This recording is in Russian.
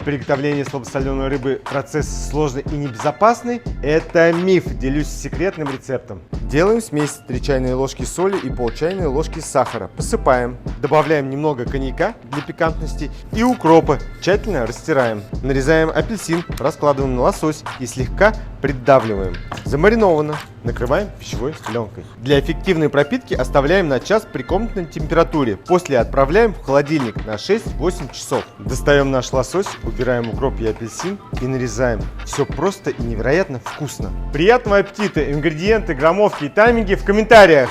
Приготовление слабосоленой рыбы – процесс сложный и небезопасный? Это миф. Делюсь секретным рецептом. Делаем смесь: 3 чайные ложки соли и пол чайной ложки сахара. Посыпаем. Добавляем немного коньяка для пикантности и укропа. Тщательно растираем. Нарезаем апельсин, раскладываем на лосось и слегка придавливаем. Замариновано. Накрываем пищевой пленкой. Для эффективной пропитки оставляем на час при комнатной температуре. После отправляем в холодильник на 6-8 часов. Достаем наш лосось, убираем укроп и апельсин и нарезаем. Все просто и невероятно вкусно. Приятного аппетита! Ингредиенты, граммовки и тайминги в комментариях.